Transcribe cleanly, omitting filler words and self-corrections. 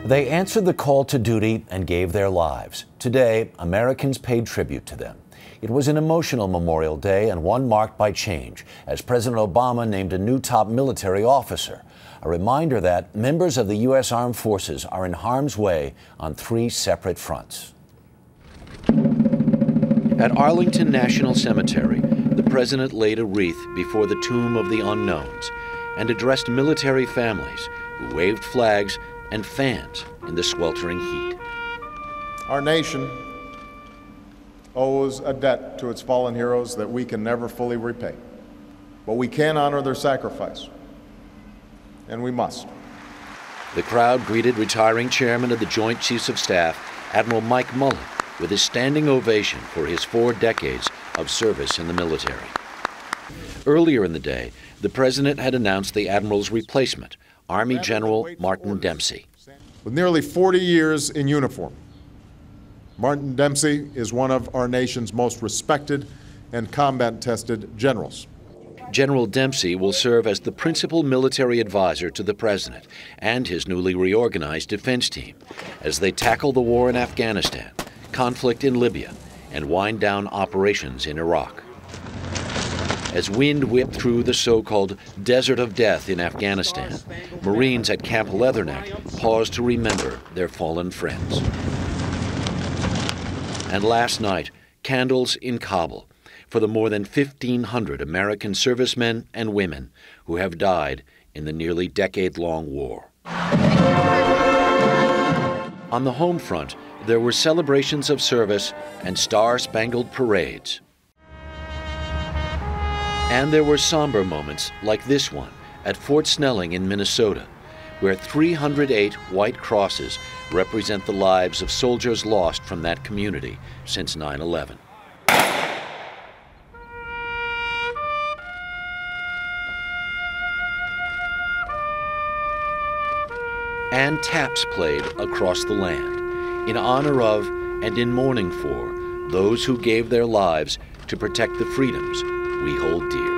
They answered the call to duty and gave their lives. Today, Americans paid tribute to them. It was an emotional Memorial Day and one marked by change, as President Obama named a new top military officer. A reminder that members of the U.S. Armed Forces are in harm's way on 3 separate fronts. At Arlington National Cemetery, the president laid a wreath before the tomb of the unknowns and addressed military families who waved flags and fans in the sweltering heat. Our nation owes a debt to its fallen heroes that we can never fully repay. But we can honor their sacrifice, and we must. The crowd greeted retiring Chairman of the Joint Chiefs of Staff, Admiral Mike Mullen, with a standing ovation for his 4 decades of service in the military. Earlier in the day, the President had announced the Admiral's replacement, Army General Martin Dempsey. With nearly 40 years in uniform, Martin Dempsey is one of our nation's most respected and combat-tested generals. General Dempsey will serve as the principal military advisor to the President and his newly reorganized defense team as they tackle the war in Afghanistan, conflict in Libya, and wind down operations in Iraq. As wind whipped through the so-called Desert of Death in Afghanistan, Marines at Camp Leatherneck paused to remember their fallen friends. And last night, candles in Kabul for the more than 1,500 American servicemen and women who have died in the nearly decade-long war. On the home front, there were celebrations of service and star-spangled parades. And there were somber moments like this one at Fort Snelling in Minnesota, where 308 white crosses represent the lives of soldiers lost from that community since 9/11. And taps played across the land in honor of and in mourning for those who gave their lives to protect the freedoms we hold dear.